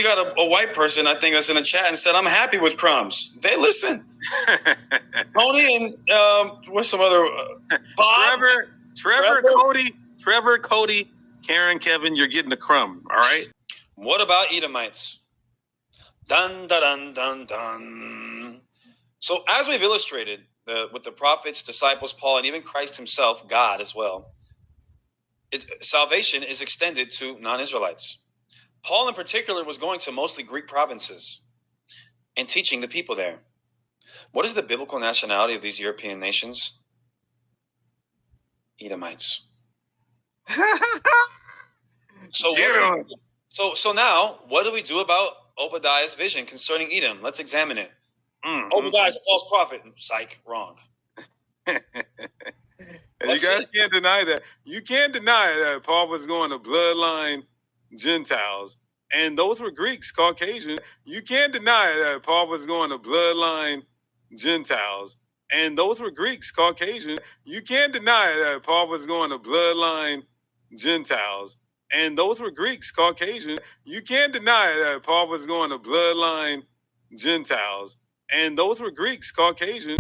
got a white person, I think, that's in the chat and said, I'm happy with crumbs. They listen. Tony and what's some other? Bob? Trevor, Cody, Karen, Kevin, you're getting the crumb, all right? What about Edomites? Dun, dun, dun, dun, dun. So as we've illustrated with the prophets, disciples, Paul, and even Christ himself, God as well, salvation is extended to non-Israelites. Paul in particular was going to mostly Greek provinces and teaching the people there. What is the biblical nationality of these European nations? Edomites. So now, what do we do about Obadiah's vision concerning Edom? Let's examine it. Obadiah's a false prophet. Psych, wrong. You guys can't deny that. You can't deny that Paul was going to bloodline Gentiles, and those were Greeks, Caucasian. You can't deny that Paul was going to bloodline Gentiles, and those were Greeks, Caucasian. You can't deny that Paul was going to bloodline Gentiles, and those were Greeks, Caucasian. You can't deny that Paul was going to bloodline Gentiles, and those were Greeks, Caucasian.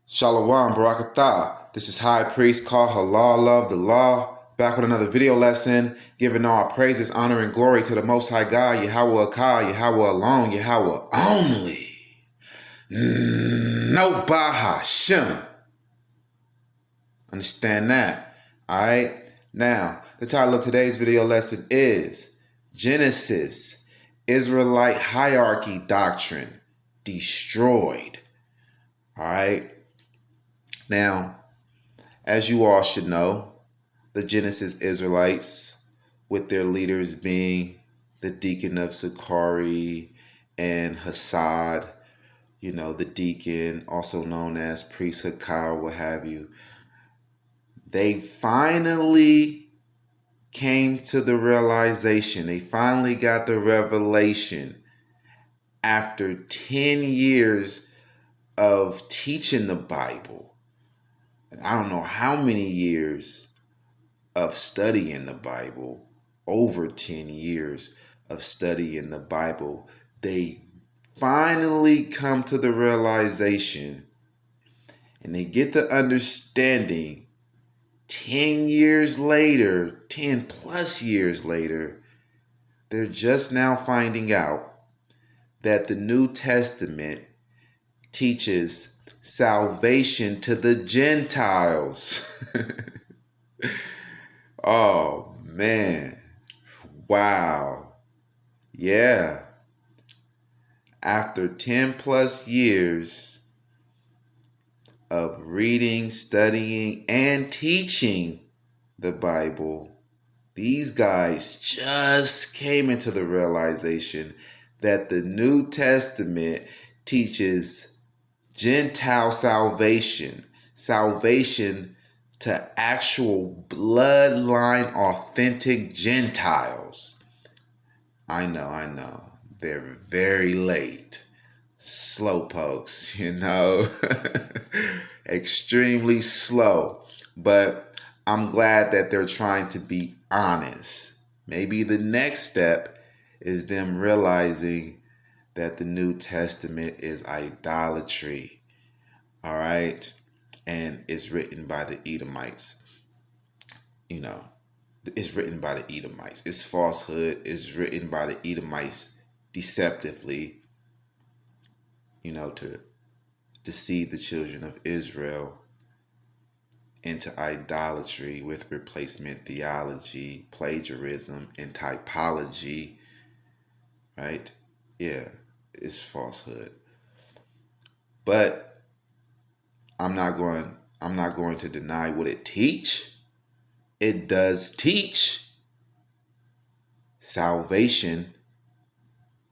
Shalom, Barakatah. This is High Priest called Halal of the Law, back with another video lesson, giving all praises, honor, and glory to the Most High God, Yahweh Akah, Yahweh alone, Yahweh only. No Bahashem. Understand that? All right? Now, the title of today's video lesson is Genesis, Israelite Hierarchy Doctrine, Destroyed. All right? Now, as you all should know, the Genesis Israelites, with their leaders being the deacon of Sakari and Hassad, you know, the deacon, also known as priest Hakar, what have you, they finally came to the realization, they finally got the revelation after 10 years of teaching the Bible. I don't know how many years of studying the Bible, over 10 years of studying the Bible, they finally come to the realization and they get the understanding 10 years later, 10 plus years later, they're just now finding out that the New Testament teaches salvation to the Gentiles. Oh, man. Wow. Yeah. After 10 plus years of reading, studying, and teaching the Bible, these guys just came into the realization that the New Testament teaches Gentile salvation, salvation to actual bloodline authentic Gentiles. I know. They're very late. Slowpokes, you know. Extremely slow. But I'm glad that they're trying to be honest. Maybe the next step is them realizing that the New Testament is idolatry, all right? And it's written by the Edomites. You know, it's written by the Edomites. It's falsehood. It's written by the Edomites deceptively, you know, to deceive the children of Israel into idolatry with replacement theology, plagiarism, and typology, right? Yeah, it's falsehood. But I'm not going to deny what it teach. It does teach salvation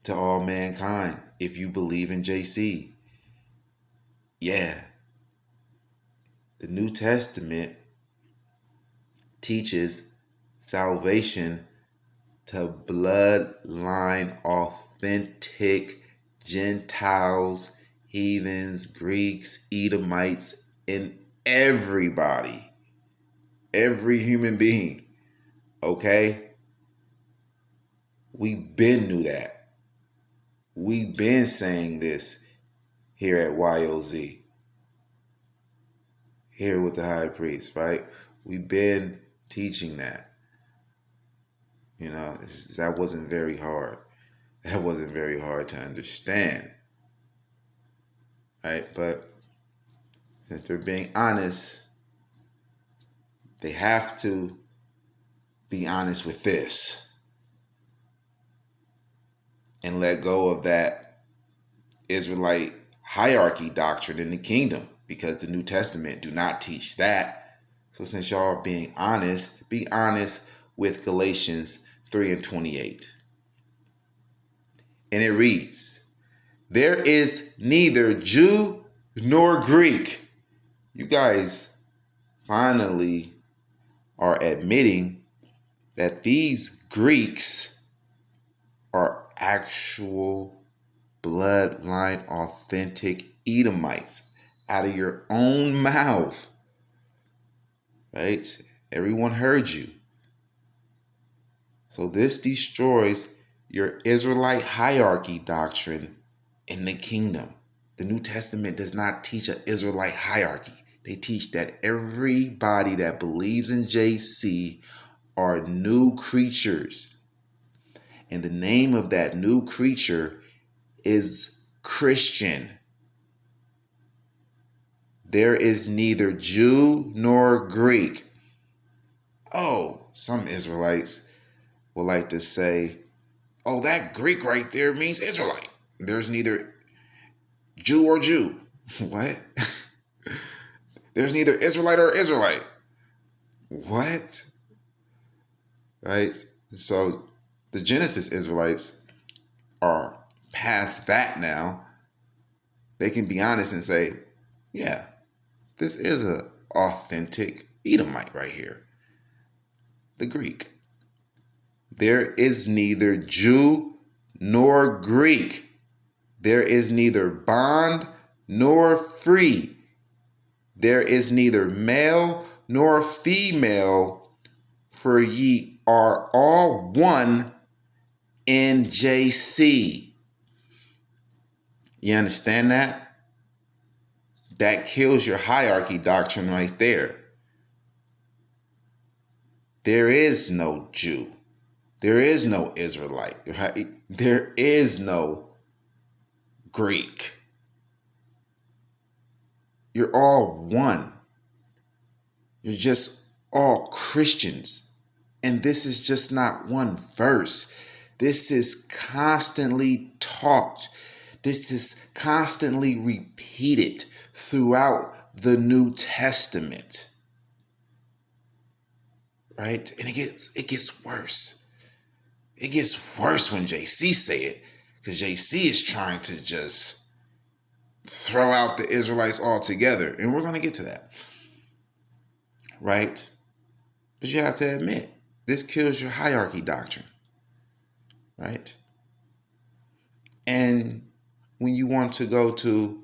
to all mankind if you believe in JC. Yeah. The New Testament teaches salvation to bloodline authentic Gentiles, heathens, Greeks, Edomites, and everybody, every human being. Okay? We been knew that. We been saying this here at YOZ, here with the high priest, right? We been teaching that. You know, that wasn't very hard. That wasn't very hard to understand, right? But since they're being honest, they have to be honest with this and let go of that Israelite hierarchy doctrine in the kingdom, because the New Testament do not teach that. So since y'all are being honest, be honest with Galatians 3:28. And it reads, there is neither Jew nor Greek. You guys finally are admitting that these Greeks are actual bloodline authentic Edomites out of your own mouth, right? Everyone heard you. So this destroys your Israelite hierarchy doctrine in the kingdom. The New Testament does not teach an Israelite hierarchy. They teach that everybody that believes in JC are new creatures. And the name of that new creature is Christian. There is neither Jew nor Greek. Oh, some Israelites will like to say, oh, that Greek right there means Israelite. There's neither Jew or Jew. What? There's neither Israelite or Israelite. What? Right? So the Genesis Israelites are past that now. They can be honest and say, yeah, this is an authentic Edomite right here. The Greek. There is neither Jew nor Greek. There is neither bond nor free. There is neither male nor female, for ye are all one in JC. You understand that? That kills your hierarchy doctrine right there. There is no Jew. There is no Israelite. Right? There is no Greek. You're all one. You're just all Christians. And this is just not one verse. This is constantly taught. This is constantly repeated throughout the New Testament. Right? And it gets worse. It gets worse when JC say it, because JC is trying to just throw out the Israelites altogether. And we're going to get to that. Right? But you have to admit, this kills your hierarchy doctrine. Right? And when you want to go to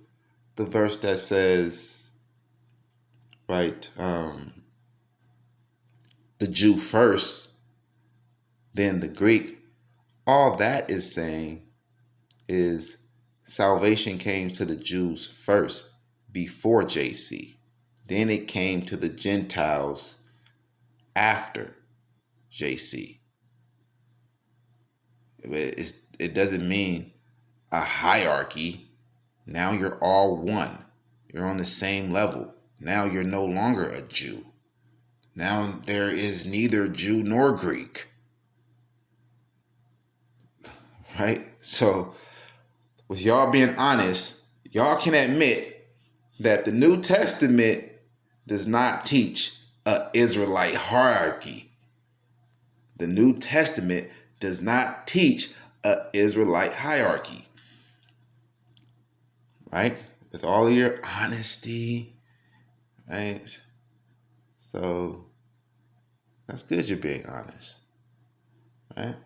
the verse that says, right, the Jew first, then the Greek, all that is saying is salvation came to the Jews first before JC. Then it came to the Gentiles after JC. It doesn't mean a hierarchy. Now you're all one. You're on the same level. Now you're no longer a Jew. Now there is neither Jew nor Greek. Right? So with y'all being honest, y'all can admit that the New Testament does not teach an Israelite hierarchy. The New Testament does not teach an Israelite hierarchy. Right? With all of your honesty, right? So that's good you're being honest. Right?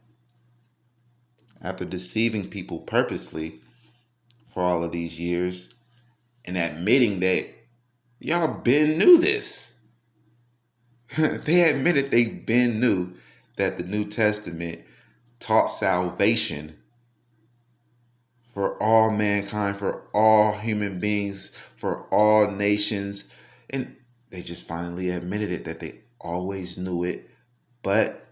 After deceiving people purposely for all of these years and admitting that y'all been knew this. They admitted they been knew that the New Testament taught salvation for all mankind, for all human beings, for all nations. And they just finally admitted it, that they always knew it, but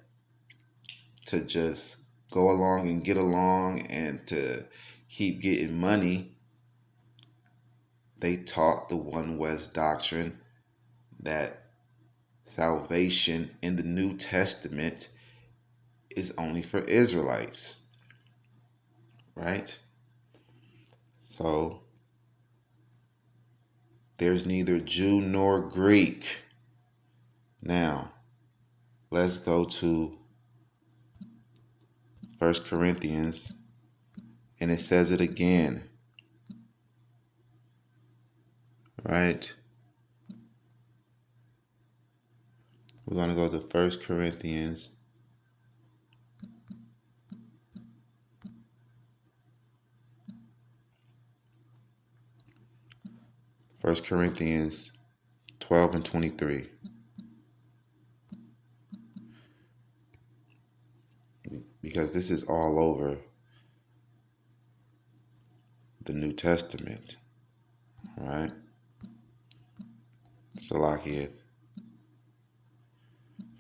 to just go along and get along and to keep getting money, they taught the One West doctrine that salvation in the New Testament is only for Israelites, right? So there's neither Jew nor Greek. Now, let's go to 1 Corinthians, and it says it again, right? We're going to go to 1 Corinthians. First Corinthians 12 and 23. Because this is all over the New Testament. All right? Salakia.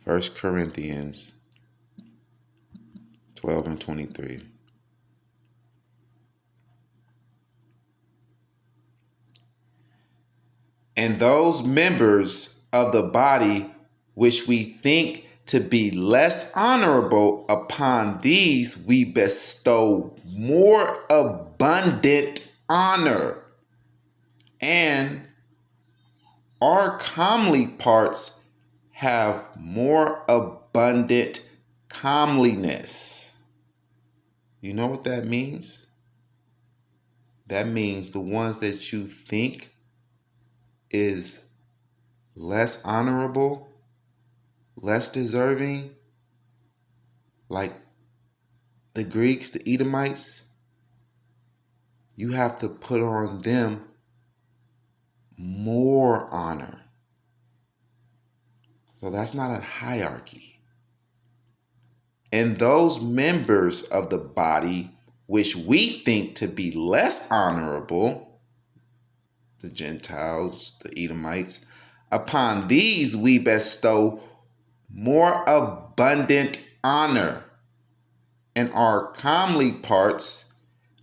1 Corinthians 12 and 23. And those members of the body which we think to be less honorable, upon these we bestow more abundant honor, and our comely parts have more abundant comeliness. You know what that means? That means the ones that you think is less honorable, less deserving, like the Greeks, the Edomites, you have to put on them more honor. So that's not a hierarchy. And those members of the body which we think to be less honorable, the Gentiles, the Edomites, upon these we bestow more abundant honor, and our comely parts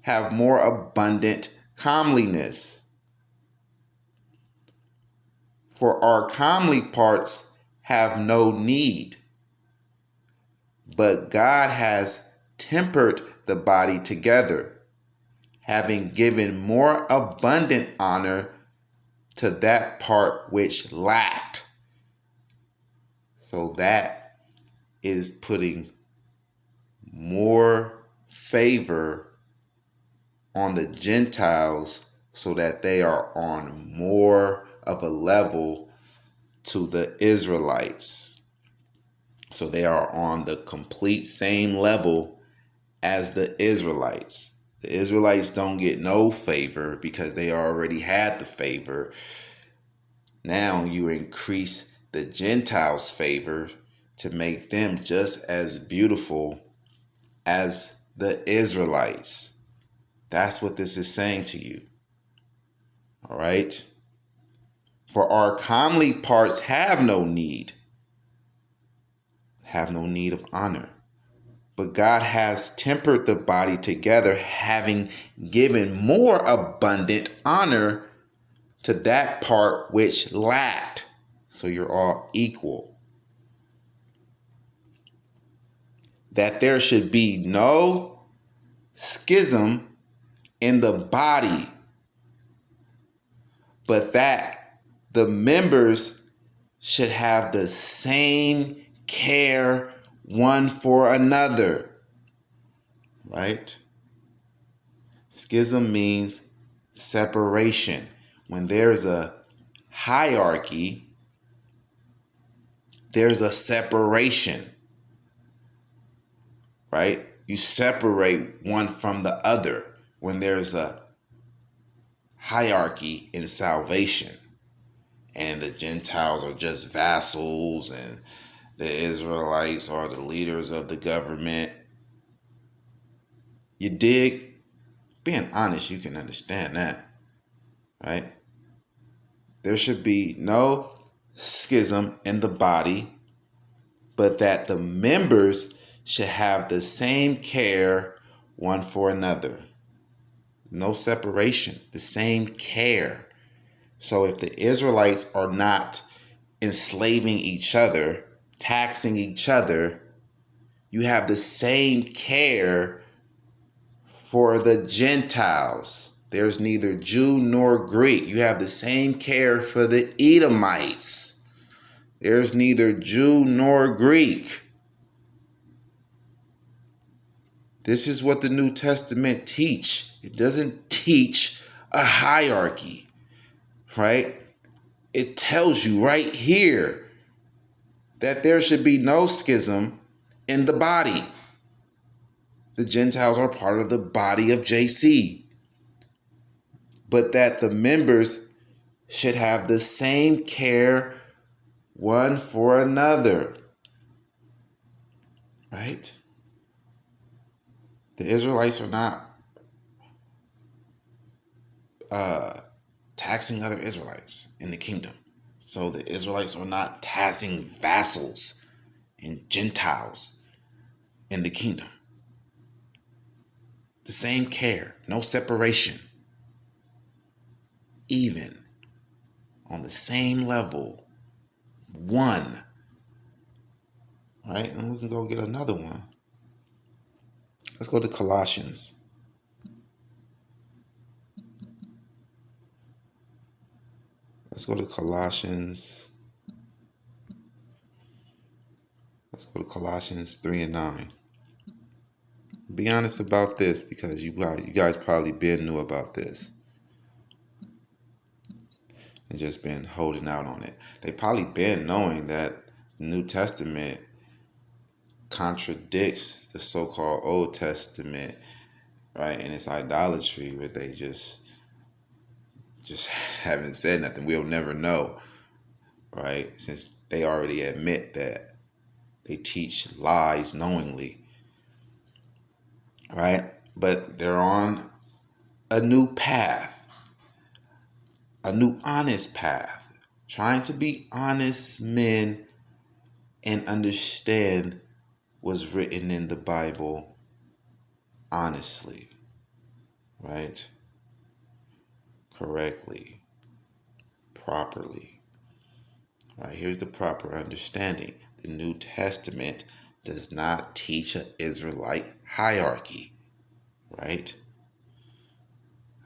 have more abundant comeliness. For our comely parts have no need, but God has tempered the body together, having given more abundant honor to that part which lacked. So that is putting more favor on the Gentiles so that they are on more of a level to the Israelites. So they are on the complete same level as the Israelites. The Israelites don't get no favor because they already had the favor. Now you increase the Gentiles' favor to make them just as beautiful as the Israelites. That's what this is saying to you. All right? For our comely parts have no need of honor. But God has tempered the body together, having given more abundant honor to that part which lacked. So you're all equal. That there should be no schism in the body, but that the members should have the same care one for another. Right? Schism means separation. When there's a hierarchy, there's a separation. Right? You separate one from the other when there's a hierarchy in salvation. And the Gentiles are just vassals, and the Israelites are the leaders of the government. You dig? Being honest, you can understand that, right? There should be no schism in the body, but that the members should have the same care one for another. No separation, the same care. So if the Israelites are not enslaving each other, taxing each other, you have the same care for the Gentiles. There's neither Jew nor Greek. You have the same care for the Edomites. There's neither Jew nor Greek. This is what the New Testament teach. It doesn't teach a hierarchy, right? It tells you right here that there should be no schism in the body. The Gentiles are part of the body of JC, but that the members should have the same care one for another, right? The Israelites are not taxing other Israelites in the kingdom. So the Israelites are not taxing vassals and Gentiles in the kingdom. The same care, no separation, even on the same level, one. Right? And we can go get another one. Let's go to Colossians. Let's go to Colossians. Let's go to Colossians 3 and 9. Be honest about this, because you guys probably been knew about this and just been holding out on it. They probably been knowing that the New Testament contradicts the so-called Old Testament, right? And it's idolatry, but they just haven't said nothing. We'll never know, right? Since they already admit that they teach lies knowingly, right? But they're on a new path, a new honest path, trying to be honest men and understand what's written in the Bible honestly, right? Correctly, properly. All right, here's the proper understanding. The New Testament does not teach an Israelite hierarchy, right?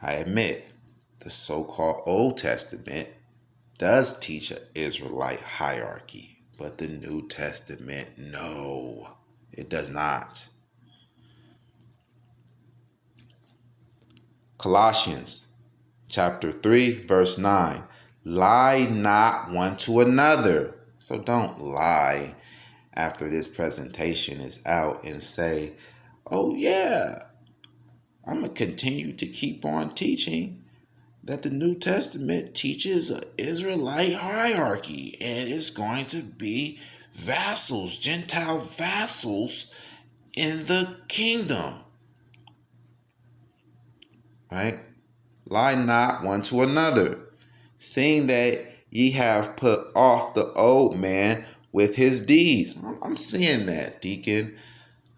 I admit the so-called Old Testament does teach an Israelite hierarchy, but the New Testament, no, it does not. Colossians chapter 3, verse 9. Lie not one to another. So don't lie after this presentation is out and say, oh yeah, I'm going to continue to keep on teaching that the New Testament teaches an Israelite hierarchy, and it's going to be vassals, Gentile vassals in the kingdom, right? Lie not one to another, seeing that ye have put off the old man with his deeds. I'm seeing that, Deacon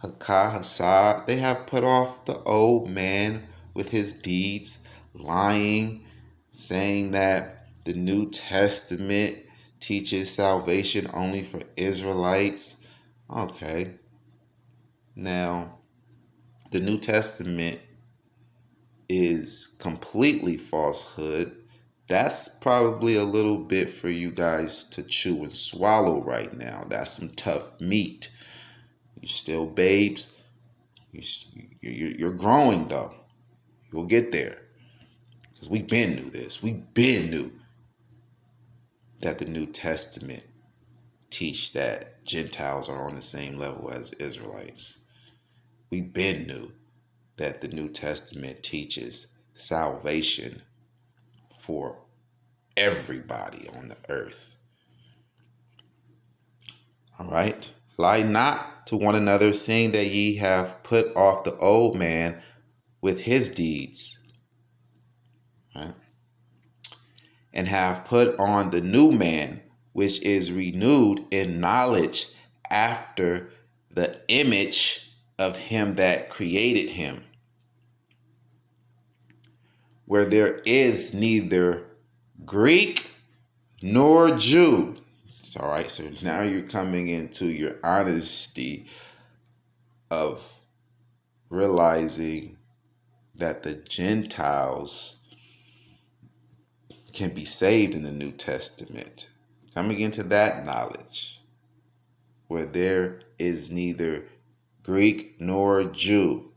Hakah Hassad. They have put off the old man with his deeds, lying, saying that the New Testament teaches salvation only for Israelites. Okay. Now, the New Testament is completely falsehood. That's probably a little bit for you guys to chew and swallow right now. That's some tough meat. You're still babes. You're growing, though. You'll get there. Because we've been knew this. We've been knew that the New Testament teach that Gentiles are on the same level as Israelites. We've been knew that the New Testament teaches salvation for everybody on the earth. All right. Lie not to one another, seeing that ye have put off the old man with his deeds, right? And have put on the new man, which is renewed in knowledge after the image of him that created him, where there is neither Greek nor Jew. It's all right. So now you're coming into your honesty of realizing that the Gentiles can be saved in the New Testament. Coming into that knowledge, where there is neither Greek nor Jew.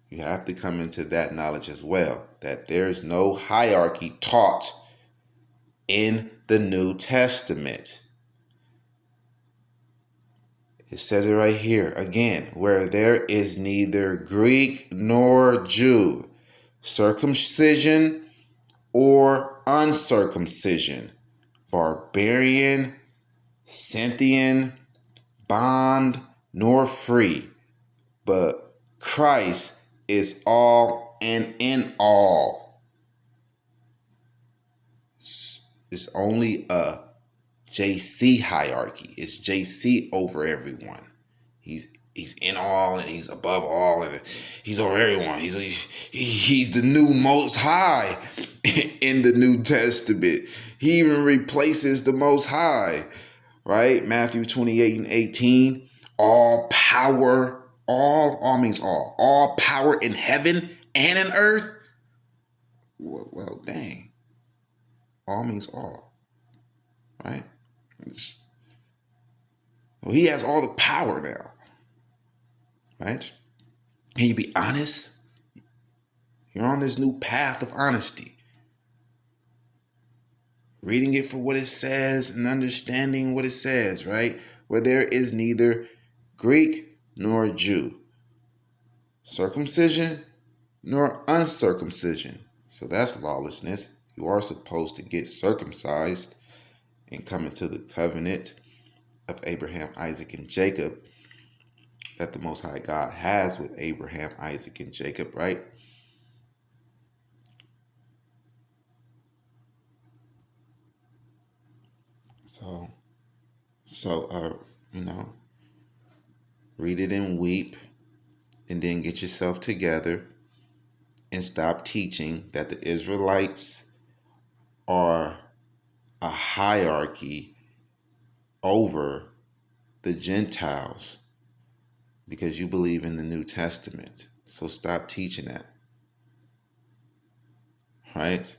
You have to come into that knowledge as well, that there's no hierarchy taught in the New Testament. It says it right here again, where there is neither Greek nor Jew, circumcision or uncircumcision, barbarian, Scythian, bond, nor free, but Christ is all and in all. It's only a JC hierarchy. It's JC over everyone. He's in all and he's above all and he's over everyone. He's the new most high in the New Testament. He even replaces the most high, right? Matthew 28:18. All power, all means all power in heaven and in earth. Well, dang. All means all, right? Well, he has all the power now, right? Can you be honest? You're on this new path of honesty. Reading it for what it says and understanding what it says, right? Where there is neither Greek nor Jew, circumcision nor uncircumcision. So that's lawlessness. You are supposed to get circumcised and come into the covenant of Abraham, Isaac, and Jacob that the Most High God has with Abraham, Isaac, and Jacob, right? So, read it and weep, and then get yourself together and stop teaching that the Israelites are a hierarchy over the Gentiles because you believe in the New Testament. So stop teaching that, right?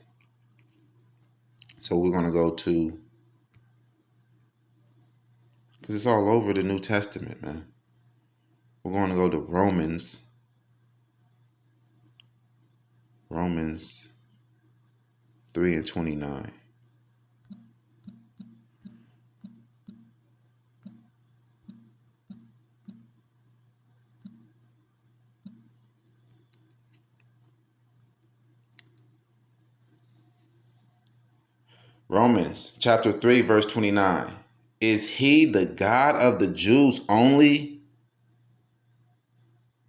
So we're going to go to, because it's all over the New Testament, man. We're going to go to Romans 3:29. Romans chapter 3, verse 29. Is he the God of the Jews only?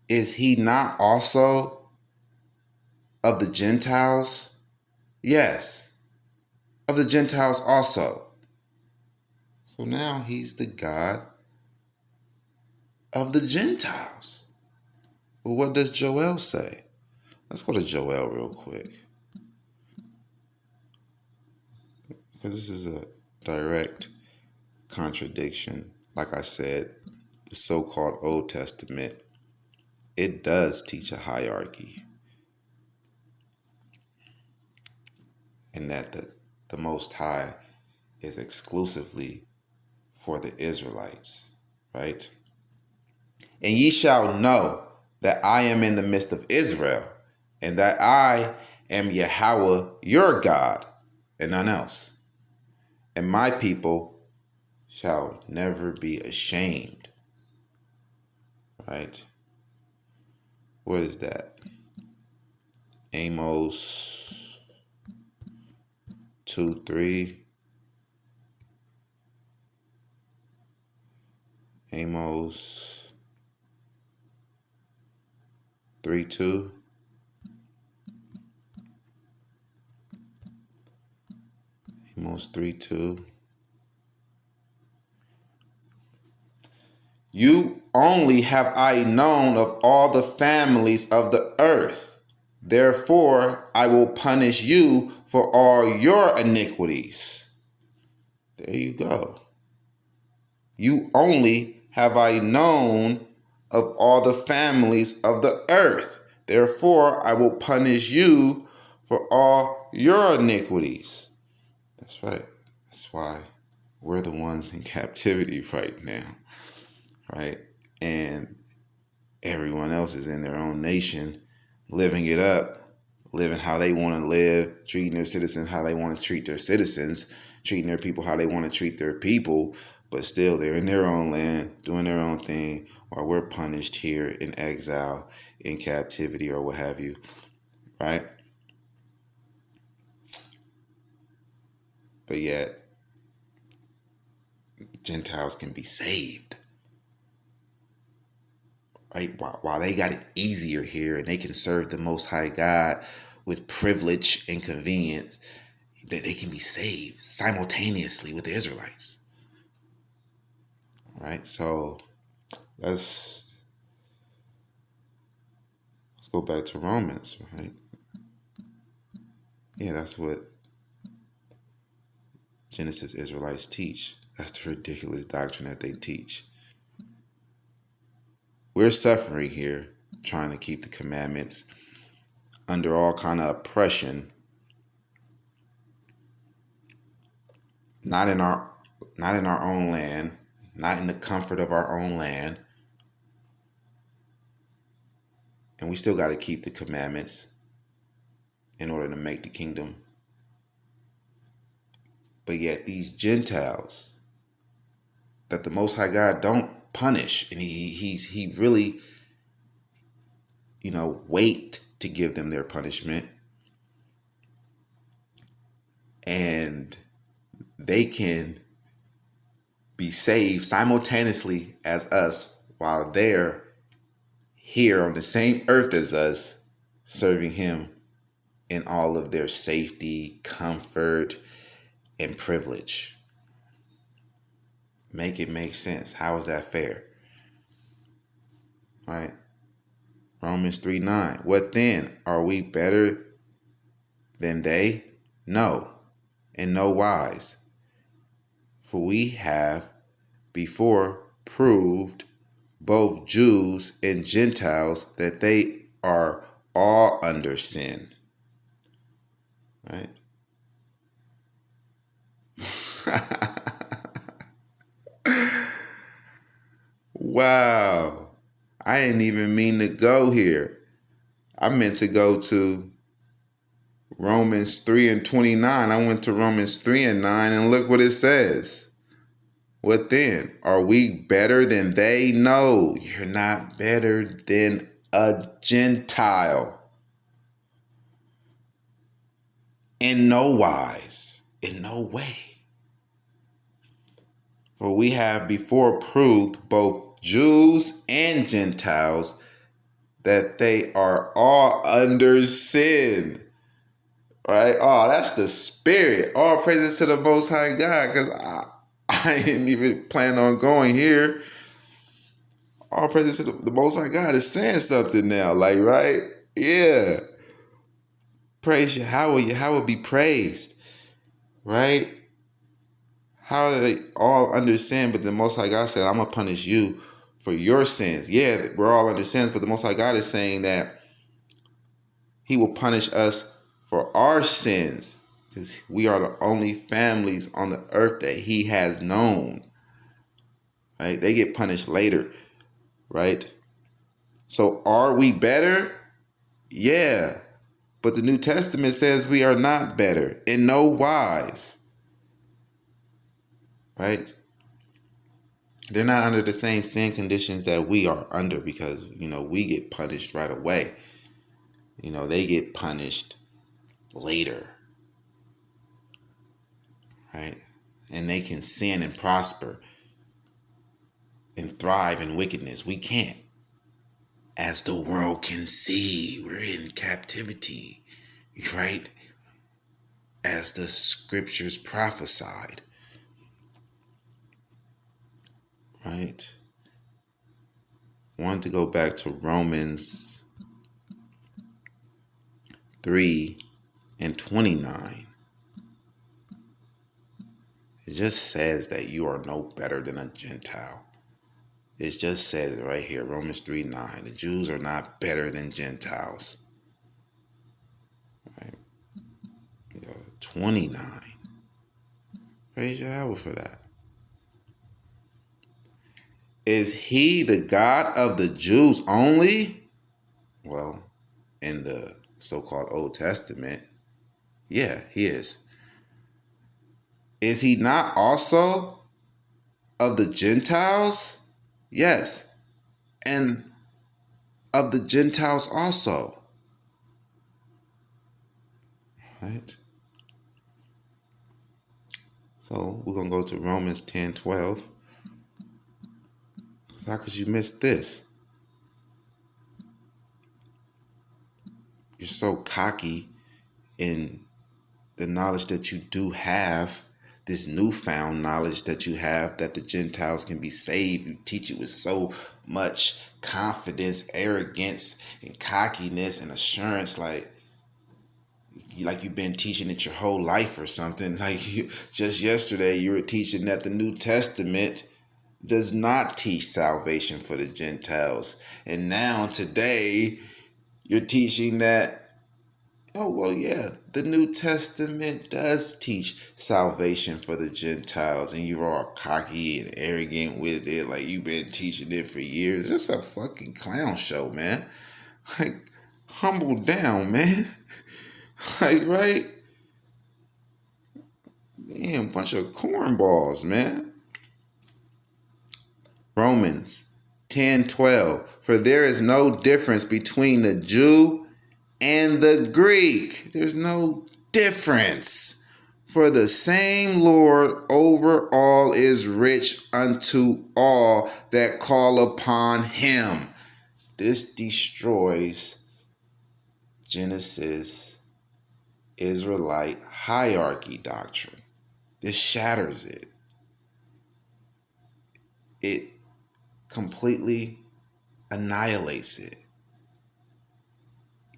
Is he not also of the Gentiles? Yes, of the Gentiles also. So now he's the God of the Gentiles. Well, what does Joel say? Let's go to Joel real quick, because this is a direct contradiction. Like I said, the so-called Old Testament, it does teach a hierarchy, and that the Most High is exclusively for the Israelites, right? And ye shall know that I am in the midst of Israel, and that I am Yahweh your God, and none else. And my people shall never be ashamed. Right? What is that? Amos 2:3. Amos 3:2. Amos 3:2. You only have I known of all the families of the earth. Therefore, I will punish you for all your iniquities. There you go. You only have I known of all the families of the earth. Therefore, I will punish you for all your iniquities. That's right. That's why we're the ones in captivity right now, right? And everyone else is in their own nation, living it up, living how they want to live, treating their citizens how they want to treat their citizens, treating their people how they want to treat their people, but still they're in their own land, doing their own thing, while we're punished here in exile, in captivity, or what have you, right? But yet, Gentiles can be saved, right? While they got it easier here and they can serve the Most High God with privilege and convenience, that they can be saved simultaneously with the Israelites, right? So let's go back to Romans, right? Yeah, that's what Genesis Israelites teach. That's the ridiculous doctrine that they teach. We're suffering here, trying to keep the commandments under all kind of oppression, not in our own land, not in the comfort of our own land. And we still got to keep the commandments in order to make the kingdom. But yet these Gentiles that the Most High God don't punish, and he really, wait to give them their punishment, and they can be saved simultaneously as us while they're here on the same earth as us, serving him in all of their safety, comfort, and privilege. Make it make sense. How is that fair? Right? Romans 3:9. What then? Are we better than they? No, in no wise. For we have before proved, both Jews and Gentiles, that they are all under sin. Right? Wow. I didn't even mean to go here. I meant to go to Romans 3:29. I went to Romans 3:9, and look what it says. What then? Are we better than they? No, you're not better than a Gentile. In no wise, in no way. For we have before proved, both Jews and Gentiles, that they are all under sin. Right? Oh, that's the spirit. All praises to the Most High God, because I didn't even plan on going here. All praises to the Most High God is saying something now, like, right? Yeah. Praise Yahweh. Yahweh be praised. Right? How do they all understand? But the Most High God said, I'm going to punish you for your sins. Yeah, we're all under sins, but the Most High God is saying that he will punish us for our sins, because we are the only families on the earth that he has known. Right? They get punished later. Right? So are we better? Yeah. But the New Testament says we are not better in no wise. Right? They're not under the same sin conditions that we are under, because, we get punished right away. They get punished later. right? And they can sin and prosper and thrive in wickedness. We can't. As the world can see, we're in captivity, right? As the scriptures prophesied, right? I wanted to go back to Romans 3:29. It just says that you are no better than a Gentile. It just says it right here, Romans 3:9. The Jews are not better than Gentiles. Right? 29. Praise Yahweh for that. Is he the God of the Jews only? Well, in the so-called Old Testament, yeah, he is. Is he not also of the Gentiles? Yes. And of the Gentiles also. Right? So we're going to go to Romans 10:12. How could you miss this? You're so cocky in the knowledge that you do have, this newfound knowledge that you have that the Gentiles can be saved. You teach it with so much confidence, arrogance, and cockiness and assurance, like you've been teaching it your whole life or something. Just yesterday you were teaching that the New Testament does not teach salvation for the Gentiles. And now today you're teaching that, oh, well, yeah, the New Testament does teach salvation for the Gentiles, and you're all cocky and arrogant with it, like you've been teaching it for years. It's a fucking clown show, man. Like, humble down, man. Like, right? Damn, bunch of cornballs, man. Romans 10:12. For there is no difference between the Jew and the Greek. There's no difference. For the same Lord over all is rich unto all that call upon him. This destroys Genesis Israelite hierarchy doctrine. This shatters it. It completely annihilates it.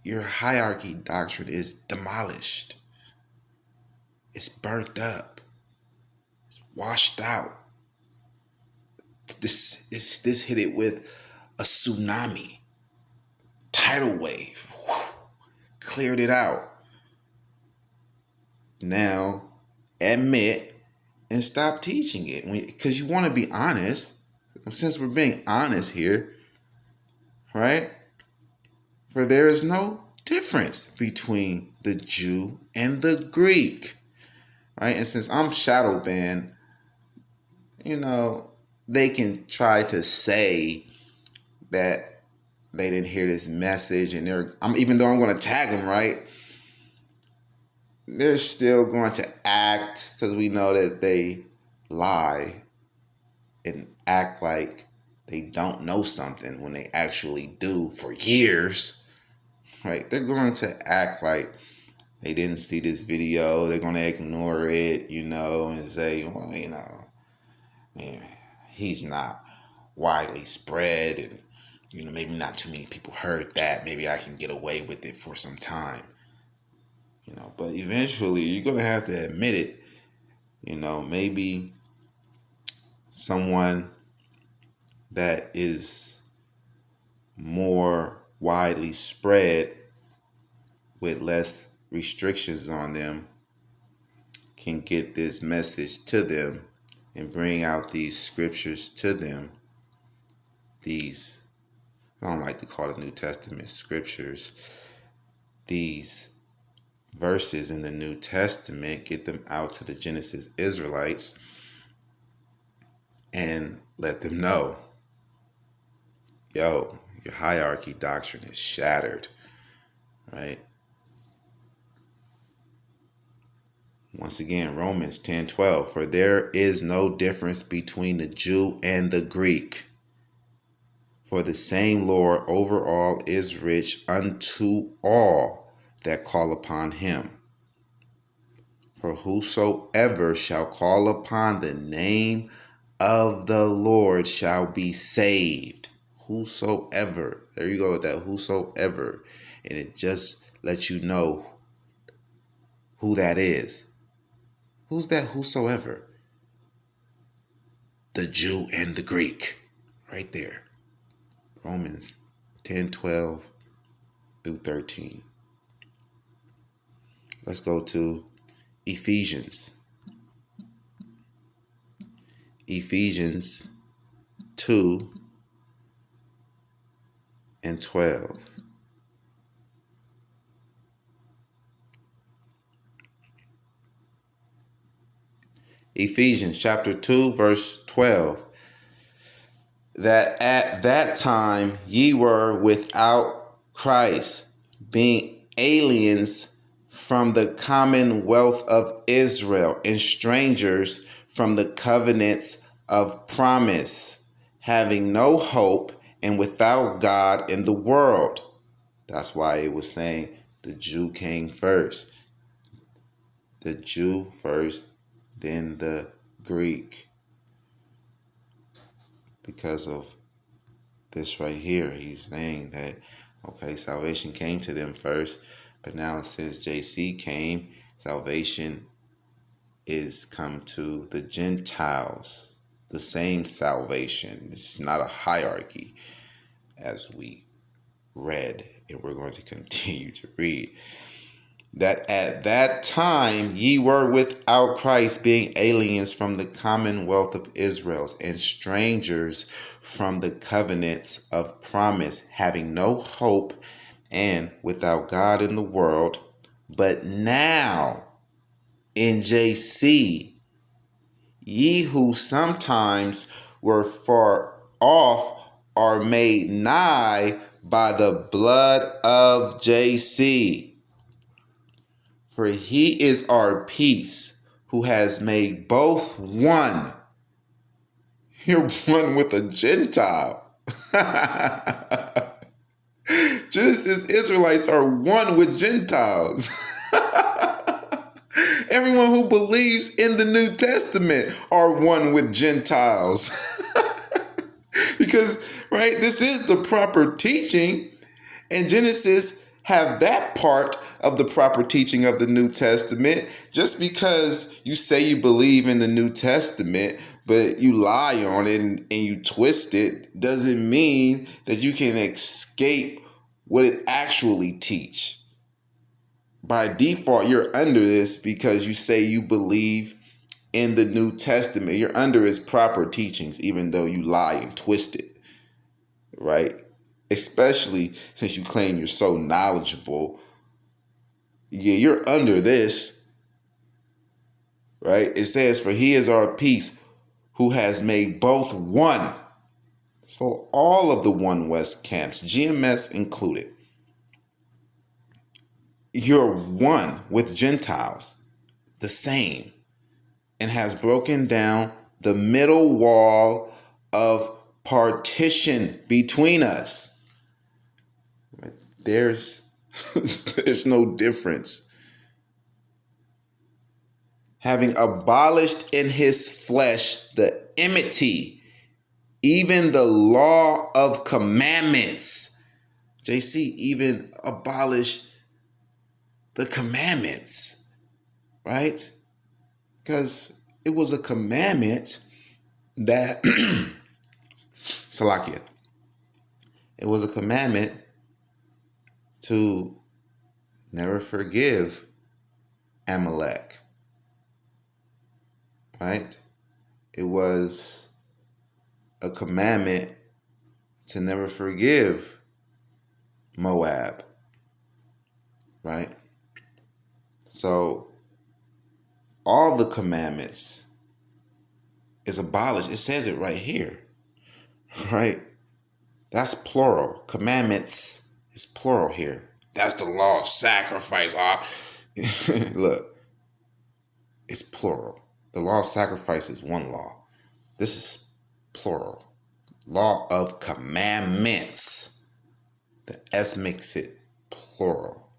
Your hierarchy doctrine is demolished. It's burnt up. It's washed out. This hit it with a tsunami, tidal wave. Whew, cleared it out. Now, admit and stop teaching it, because you want to be honest. Since we're being honest here, right? For there is no difference between the Jew and the Greek, right? And since I'm shadow banned, they can try to say that they didn't hear this message, and even though I'm going to tag them, right? They're still going to act, because we know that they lie and act like they don't know something when they actually do for years, right? They're going to act like they didn't see this video. They're going to ignore it, and say, well, man, he's not widely spread, and maybe not too many people heard that. Maybe I can get away with it for some time, but eventually you're gonna have to admit it. Maybe someone that is more widely spread with less restrictions on them can get this message to them and bring out these scriptures to them. These, I don't like to call the New Testament scriptures, these verses in the New Testament, get them out to the Genesis Israelites and let them know, yo, your hierarchy doctrine is shattered, right? Once again, Romans 10:12. For there is no difference between the Jew and the Greek. For the same Lord over all is rich unto all that call upon him. For whosoever shall call upon the name of the Lord shall be saved. Whosoever. There you go with that, whosoever. And it just lets you know who that is. Who's that whosoever? The Jew and the Greek. Right there. Romans 10:12 through 13. Let's go to Ephesians. Ephesians 2:12. Ephesians chapter 2, verse 12. That at that time ye were without Christ, being aliens from the commonwealth of Israel and strangers from the covenants of promise, having no hope and without God in the world. That's why it was saying the Jew came first. The Jew first, then the Greek. Because of this right here, he's saying that, okay, salvation came to them first, but now since JC came, salvation is come to the Gentiles. The same salvation. It's not a hierarchy, as we read, and we're going to continue to read. That at that time ye were without Christ, being aliens from the commonwealth of Israel and strangers from the covenants of promise, having no hope and without God in the world. But now in JC, ye who sometimes were far off are made nigh by the blood of JC. For he is our peace, who has made both one. You're one with a Gentile. Genesis Israelites are one with Gentiles. Everyone who believes in the New Testament are one with Gentiles. Because, right, this is the proper teaching. And Genesis have that part of the proper teaching of the New Testament. Just because you say you believe in the New Testament, but you lie on it and you twist it, doesn't mean that you can escape what it actually teach. By default, you're under this because you say you believe in the New Testament. You're under its proper teachings, even though you lie and twist it, right? Especially since you claim you're so knowledgeable. Yeah, you're under this, right? It says, for he is our peace, who has made both one. So all of the One West camps, GMS included, you're one with Gentiles, the same, and has broken down the middle wall of partition between us. There's no difference. Having abolished in his flesh the enmity, even the law of commandments. JC even abolished the commandments, right? Because it was a commandment that, Salakia, it was a commandment to never forgive Amalek, right? It was a commandment to never forgive Moab, right? So all the commandments is abolished. It says it right here, right? That's plural. Commandments is plural here. That's the law of sacrifice. Look, is plural. The law of sacrifice is one law. This is plural. Law of commandments. The S makes it plural.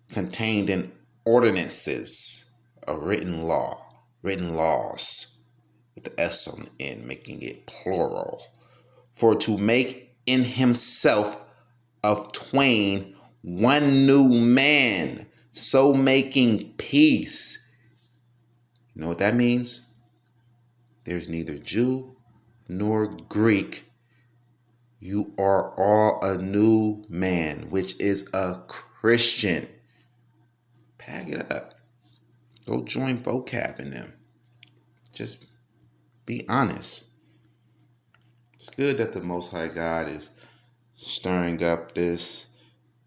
Contained in ordinances, a written law, written laws, with the S on the end, making it plural. For to make in himself of twain one new man, so making peace. You know what that means? There's neither Jew nor Greek. You are all a new man, which is a Christian. Pack it up. Go join vocab in them. Just be honest. It's good that the Most High God is stirring up this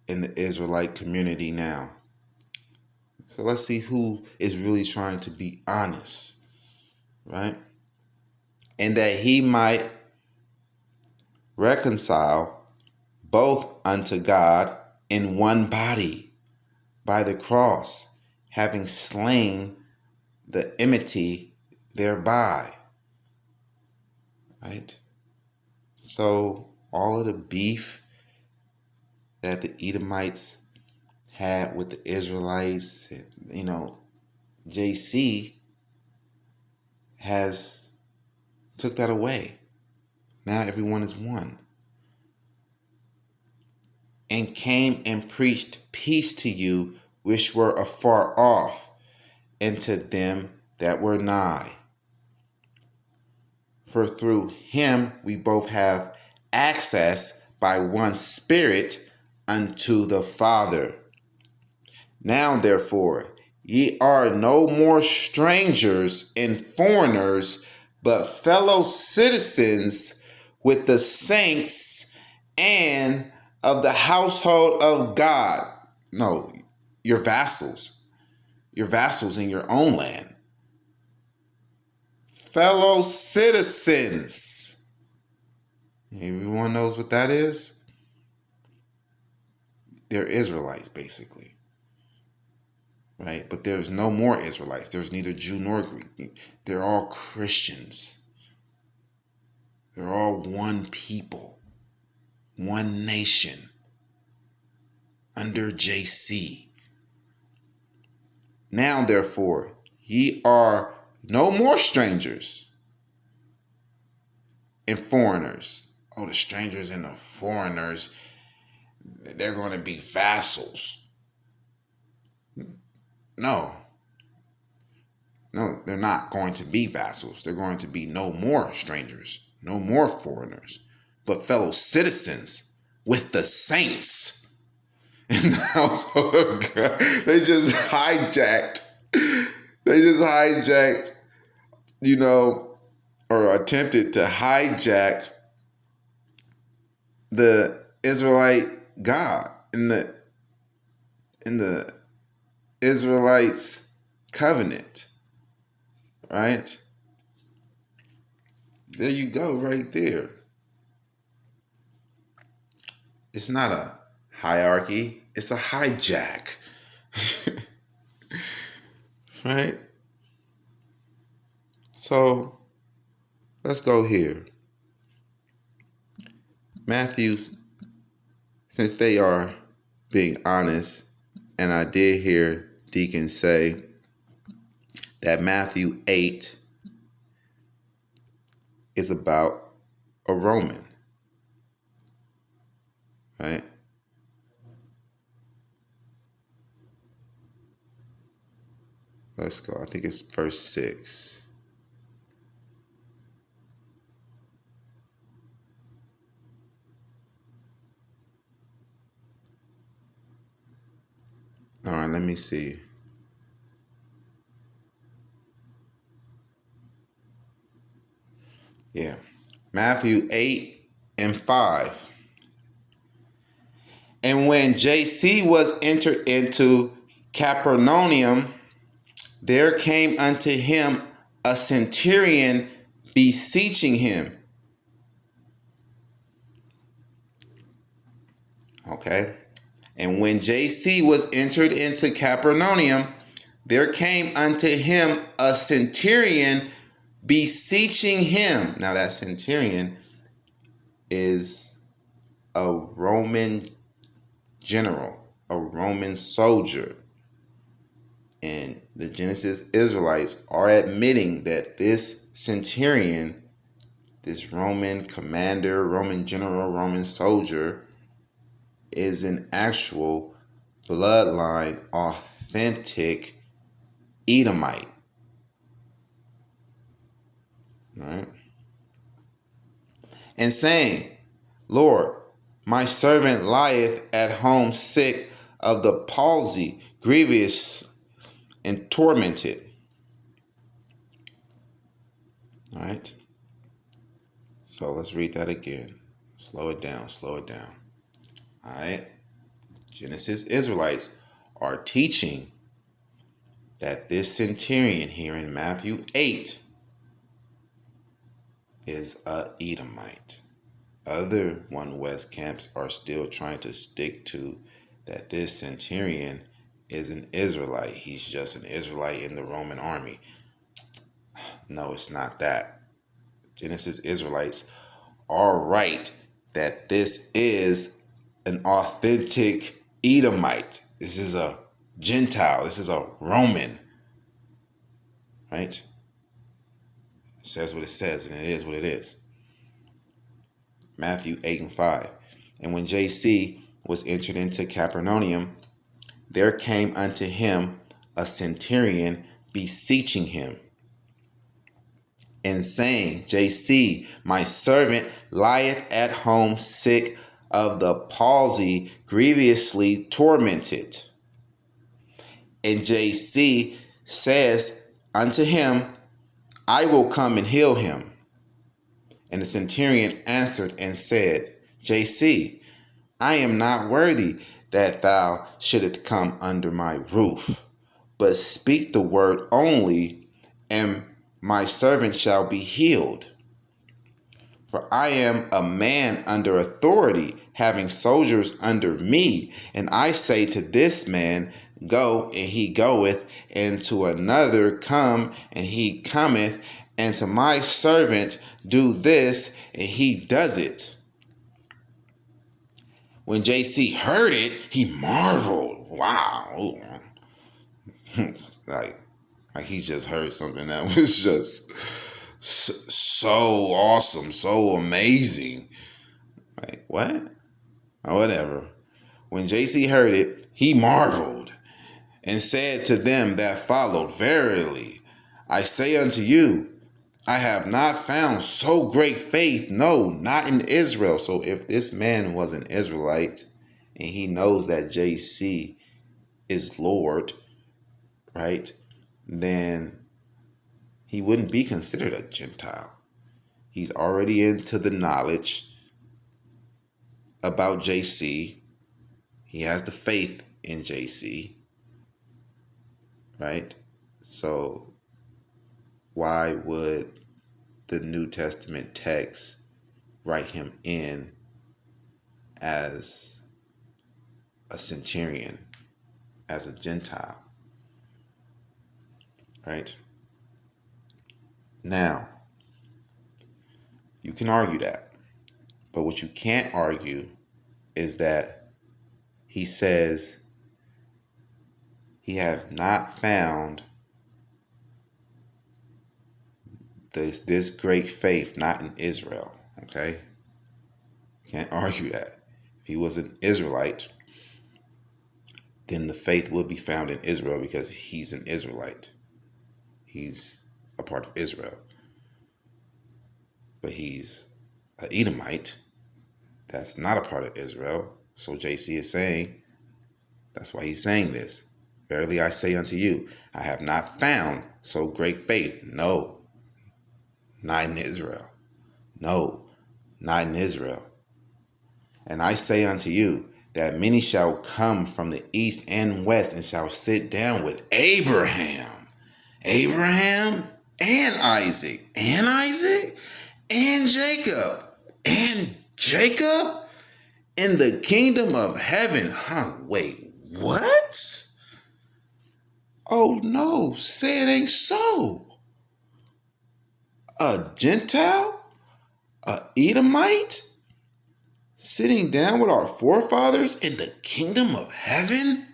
in the Israelite community now. So let's see who is really trying to be honest, right? And that he might reconcile both unto God in one body by the cross, having slain the enmity thereby, right? So all of the beef that the Edomites had with the Israelites, you know, JC has took that away. Now everyone is one. And came and preached peace to you which were afar off, and to them that were nigh. For through him we both have access by one Spirit unto the Father. Now therefore ye are no more strangers and foreigners, but fellow citizens with the saints and of the household of God. No, you're vassals. You're vassals in your own land. Fellow citizens. Everyone knows what that is? They're Israelites, basically. Right? But there's no more Israelites. There's neither Jew nor Greek. They're all Christians. They're all one people, one nation, under JC. Now, therefore, ye are no more strangers and foreigners. Oh, the strangers and the foreigners, they're going to be vassals. No, they're not going to be vassals. They're going to be no more strangers, no more foreigners, but fellow citizens with the saints in the household of God. They just hijacked, you know, or attempted to hijack the Israelite God in the Israelites covenant, right? There you go, right there. It's not a hierarchy, it's a hijack. Right? So let's go here. Matthew, since they are being honest, and I did hear Deacon say that Matthew 8 is about a Roman, right? Let's go. I think it's verse 6. All right, let me see. Yeah. Matthew 8 and 5. And when JC was entered into Capernaum, there came unto him a centurion beseeching him. Okay. And when JC was entered into Capernaum, there came unto him a centurion beseeching him. Now that centurion is a Roman general, a Roman soldier. And the Genesis Israelites are admitting that this centurion, this Roman commander, Roman general, Roman soldier, is an actual bloodline, authentic Edomite. Right? And saying, Lord, my servant lieth at home sick of the palsy, grievous and tormented. All right. So let's read that again. Slow it down. All right. Genesis Israelites are teaching that this centurion here in Matthew 8 is a Edomite. Other One West camps are still trying to stick to that this centurion is an Israelite. He's just an Israelite in the Roman army. No, it's not that. Genesis Israelites are right that this is an authentic Edomite. This is a Gentile. This is a Roman. Right? It says what it says, and it is what it is. Matthew 8:5. And when JC was entered into Capernaum, there came unto him a centurion beseeching him, and saying, JC, my servant lieth at home sick of the palsy, grievously tormented. And JC says unto him, I will come and heal him. And the centurion answered and said, JC, I am not worthy that thou shouldest come under my roof, but speak the word only, and my servant shall be healed. For I am a man under authority, having soldiers under me. And I say to this man, go, and he goeth, and to another, come, and he cometh, and to my servant, do this, and he does it. When JC heard it, he marveled. Wow. like he just heard something that was just so awesome, so amazing. Like, what? Or whatever. When JC heard it, he marveled and said to them that followed, verily, I say unto you, I have not found so great faith, no, not in Israel. So if this man was an Israelite and he knows that JC is Lord, right, then he wouldn't be considered a Gentile. He's already into the knowledge about JC. He has the faith in JC, right? So why would the New Testament text write him in as a centurion, as a Gentile? Right? Now, you can argue that. But what you can't argue is that he says he have not found this great faith, not in Israel. Okay? Can't argue that. If he was an Israelite, then the faith would be found in Israel because he's an Israelite. He's a part of Israel. But he's an Edomite. That's not a part of Israel. So JC is saying, that's why he's saying this. Verily I say unto you, I have not found so great faith. No, not in Israel. No, not in Israel. And I say unto you, that many shall come from the east and west and shall sit down with Abraham and Isaac and Jacob in the kingdom of heaven. Wait, what? Oh no, say it ain't so. A Gentile? A Edomite? Sitting down with our forefathers in the kingdom of heaven?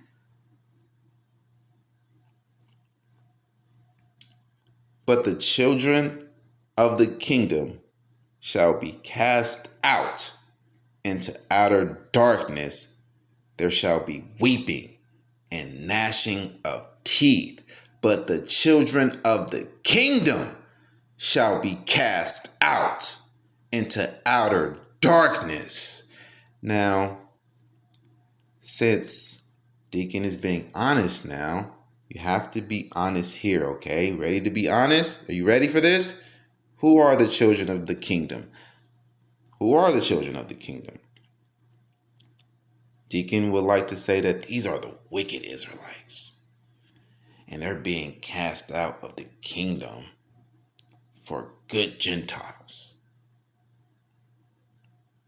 But the children of the kingdom shall be cast out into outer darkness. There shall be weeping and gnashing of teeth. But the children of the kingdom shall be cast out into outer darkness. Now, since Deacon is being honest now, you have to be honest here, okay? Ready to be honest? Are you ready for this? Who are the children of the kingdom? Who are the children of the kingdom? Deacon would like to say that these are the wicked Israelites. And they're being cast out of the kingdom for good Gentiles,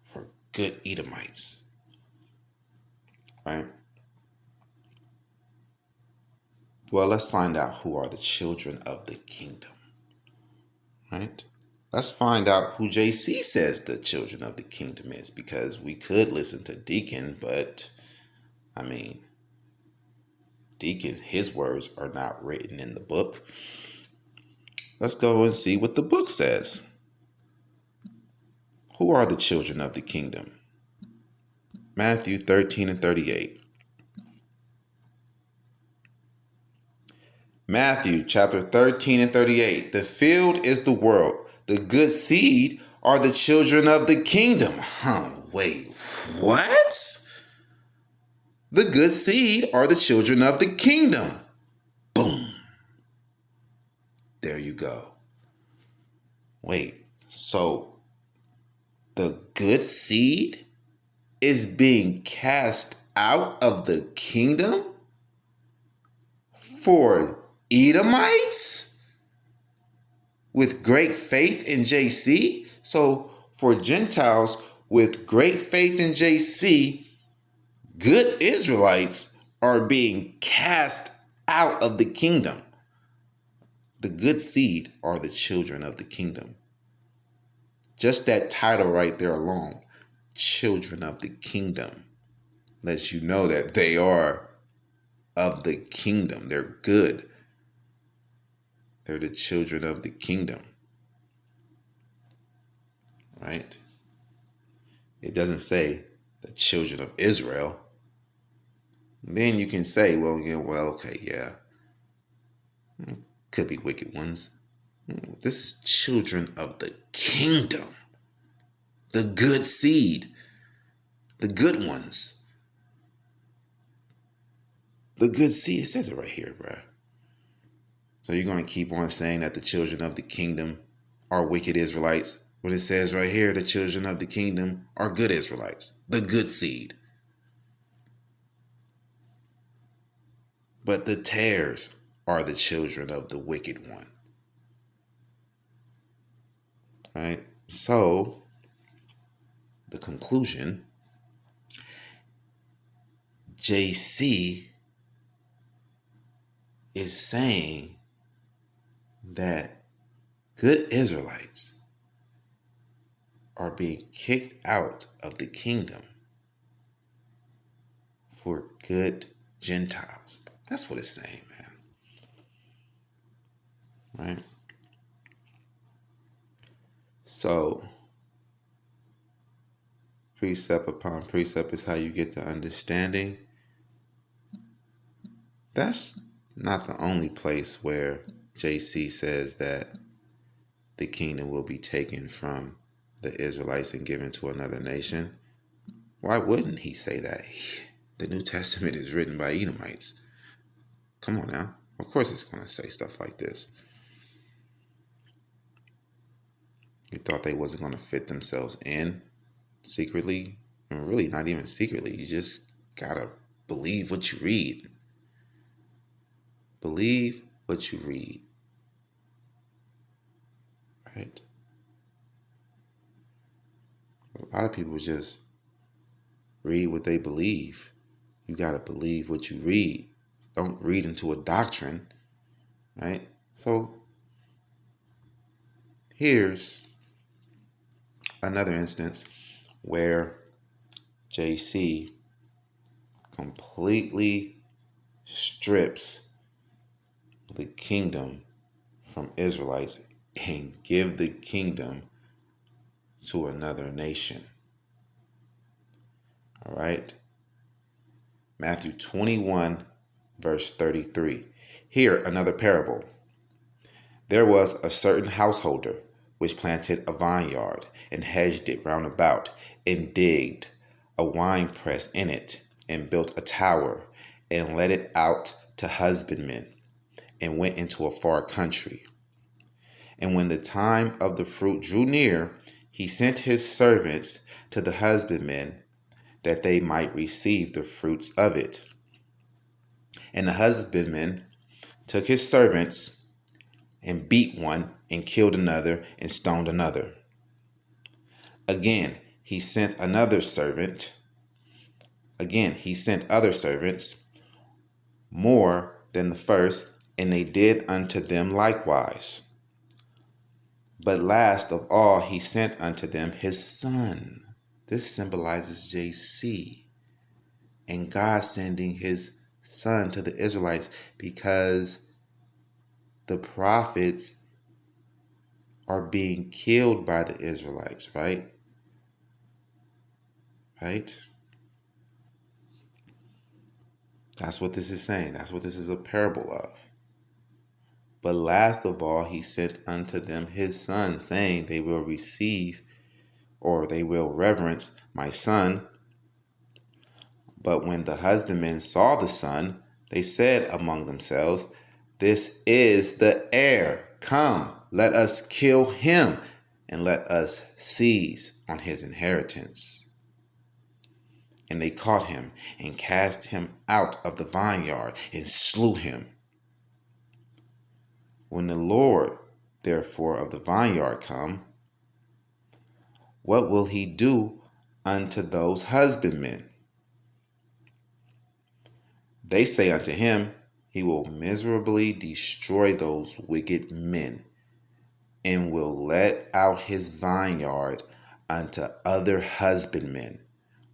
for good Edomites, right? Well, let's find out who are the children of the kingdom, right? Let's find out who JC says the children of the kingdom is, because we could listen to Deacon, but I mean, Deacon, his words are not written in the book. Let's go and see what the book says. Who are the children of the kingdom? Matthew 13 and 38. Matthew chapter 13 and 38. The field is the world. The good seed are the children of the kingdom. Wait, what? The good seed are the children of the kingdom. Boom. There you go. Wait, so the good seed is being cast out of the kingdom for Edomites with great faith in JC? So for Gentiles with great faith in JC, good Israelites are being cast out of the kingdom. The good seed are the children of the kingdom. Just that title right there alone, children of the kingdom, lets you know that they are of the kingdom. They're good. They're the children of the kingdom. Right? It doesn't say the children of Israel. Then you can say, could be wicked ones. This is children of the kingdom. The good seed. The good ones. The good seed. It says it right here, bruh. So you're going to keep on saying that the children of the kingdom are wicked Israelites, when it says right here, the children of the kingdom are good Israelites. The good seed. But the tares are the children of the wicked one. Right? So, the conclusion, JC is saying that good Israelites are being kicked out of the kingdom for good Gentiles. That's what it's saying, man. Right? So, precept upon precept is how you get the understanding. That's not the only place where JC says that the kingdom will be taken from the Israelites and given to another nation. Why wouldn't he say that? The New Testament is written by Edomites. Come on now. Of course it's going to say stuff like this. You thought they wasn't going to fit themselves in secretly? And really, not even secretly. You just got to believe what you read. Believe what you read. Right? A lot of people just read what they believe. You got to believe what you read. don't read into a doctrine, right? So here's another instance where JC completely strips the kingdom from Israelites and give the kingdom to another nation. All right. Matthew 21, verse 33. Here, another parable. There was a certain householder which planted a vineyard and hedged it round about and digged a winepress in it and built a tower and let it out to husbandmen and went into a far country. And when the time of the fruit drew near, he sent his servants to the husbandmen that they might receive the fruits of it. And the husbandman took his servants and beat one and killed another and stoned another. Again, he sent other servants, more than the first, and they did unto them likewise. But last of all, he sent unto them his son. This symbolizes JC and God sending his son to the Israelites, because the prophets are being killed by the Israelites, right? Right? That's what this is saying. That's what this is a parable of. But last of all, he sent unto them his son, saying, they will receive, or they will reverence my son. But when the husbandmen saw the son, they said among themselves, this is the heir. Come, let us kill him, and let us seize on his inheritance. And they caught him and cast him out of the vineyard and slew him. When the Lord, therefore, of the vineyard come, what will he do unto those husbandmen? They say unto him, he will miserably destroy those wicked men, and will let out his vineyard unto other husbandmen,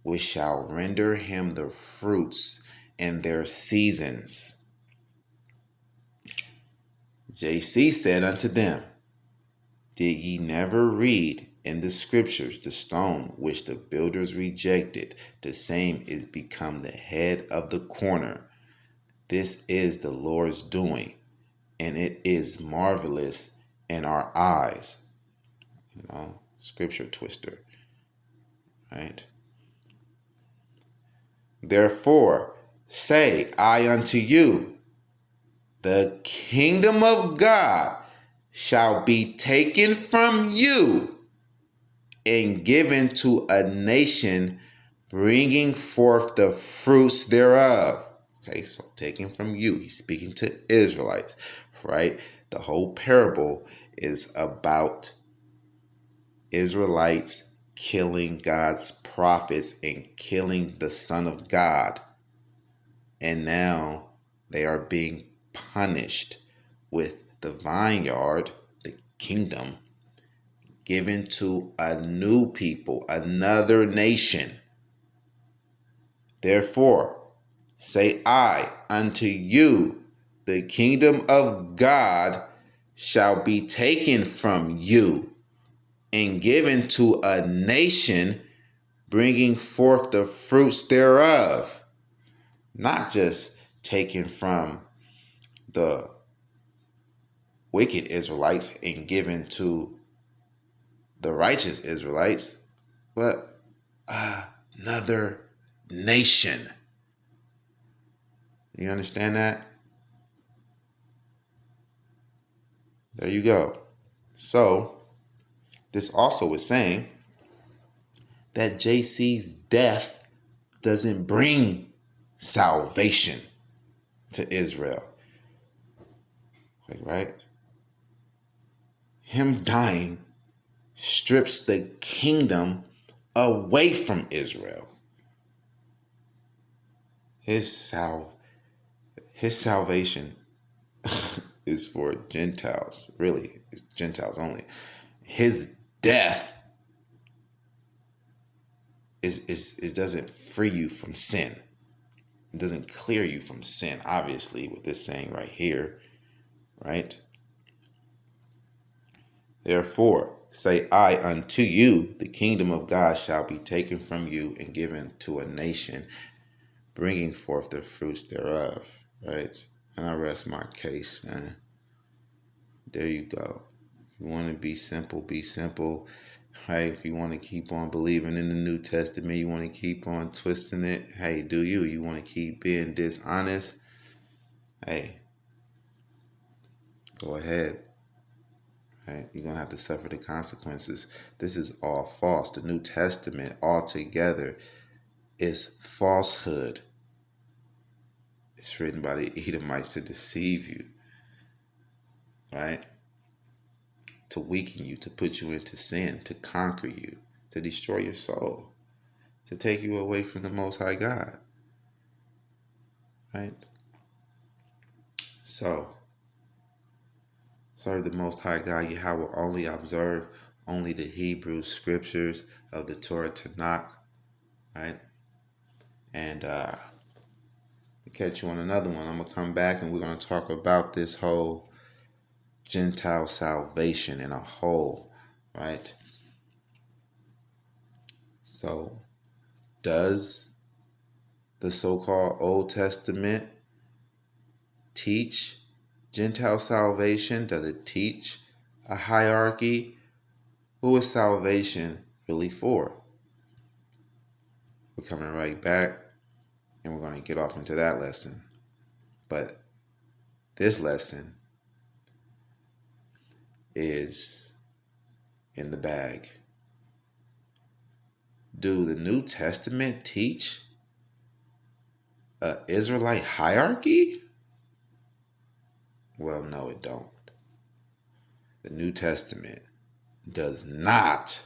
which shall render him the fruits in their seasons. JC said unto them, did ye never read in the scriptures, the stone which the builders rejected, the same is become the head of the corner? This is the Lord's doing, and it is marvelous in our eyes. Scripture twister, right? Therefore, say I unto you, the kingdom of God shall be taken from you and given to a nation, bringing forth the fruits thereof. Okay, so taken from you. He's speaking to Israelites, right? The whole parable is about Israelites killing God's prophets and killing the Son of God. And now they are being punished with the vineyard, the kingdom, given to a new people, another nation. Therefore, say I unto you, the kingdom of God shall be taken from you and given to a nation, bringing forth the fruits thereof. Not just taken from the wicked Israelites and given to the righteous Israelites, but another nation. You understand that? There you go. So, this also is saying that JC's death doesn't bring salvation to Israel. Right? Him dying strips the kingdom away from Israel. His His salvation is for Gentiles. Really, it's Gentiles only. His death is doesn't free you from sin. It doesn't clear you from sin, obviously, with this saying right here, right? Therefore, say I unto you, the kingdom of God shall be taken from you and given to a nation, bringing forth the fruits thereof, right? And I rest my case, man. There you go. If you want to be simple, right? If you want to keep on believing in the New Testament, you want to keep on twisting it, hey, do you? You want to keep being dishonest, hey, go ahead. Right? You're going to have to suffer the consequences. This is all false. The New Testament altogether is falsehood. It's written by the Edomites to deceive you, right? To weaken you, to put you into sin, to conquer you, to destroy your soul, to take you away from the Most High God, right? So, serve the Most High God, Yahweh, only observe only the Hebrew scriptures of the Torah Tanakh, right? And catch you on another one. I'm going to come back and we're going to talk about this whole Gentile salvation in a whole, right? So, does the so-called Old Testament teach Gentile salvation? Does it teach a hierarchy? Who is salvation really for? We're coming right back and we're going to get off into that lesson. But this lesson is in the bag. Do the New Testament teach an Israelite hierarchy? Well, no, it don't. The New Testament does not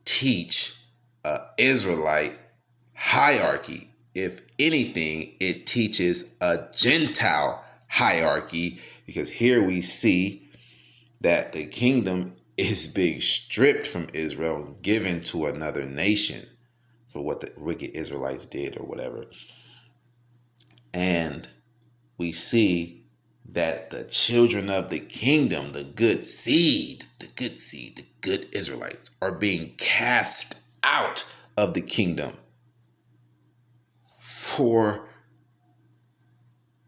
teach an Israelite hierarchy. If anything, it teaches a Gentile hierarchy, because here we see that the kingdom is being stripped from Israel and given to another nation for what the wicked Israelites did or whatever. And we see that the children of the kingdom, the good seed, the good Israelites, are being cast out of the kingdom for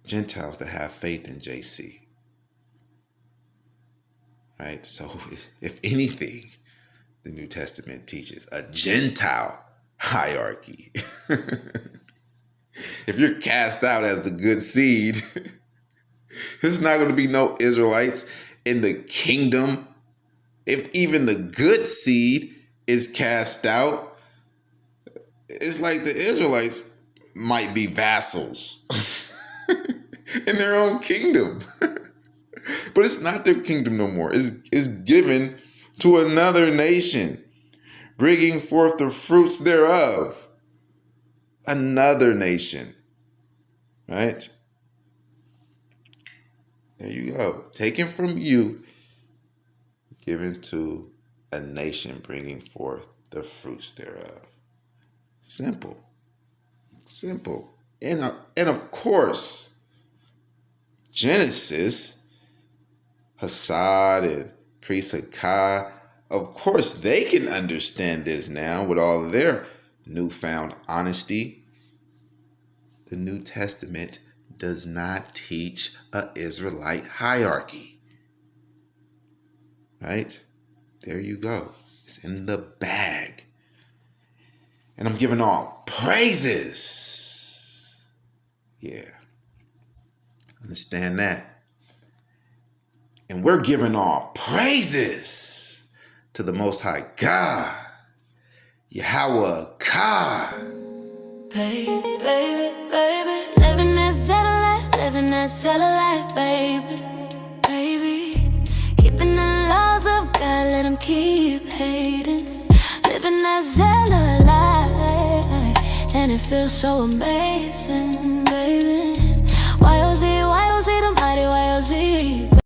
Gentiles that have faith in JC. Right? So if anything, the New Testament teaches a Gentile hierarchy. If you're cast out as the good seed, there's not going to be no Israelites in the kingdom. If even the good seed is cast out, it's like the Israelites might be vassals in their own kingdom. But it's not their kingdom no more. It's given to another nation, bringing forth the fruits thereof. Another nation. Right? There you go. Taken from you, given to a nation, bringing forth the fruits thereof. Simple. Simple. And of course, Genesis, Hassad and Priest Hakai, of course they can understand this now with all of their newfound honesty. The New Testament does not teach an Israelite hierarchy. Right? There you go. It's in the bag. And I'm giving all praises. Yeah. Understand that. And we're giving all praises to the Most High God, Yahweh God. Baby, living that satellite, baby, keeping the laws of God, let him keep hating, living that satellite, and it feels so amazing, baby. YOZ, mighty whales deep.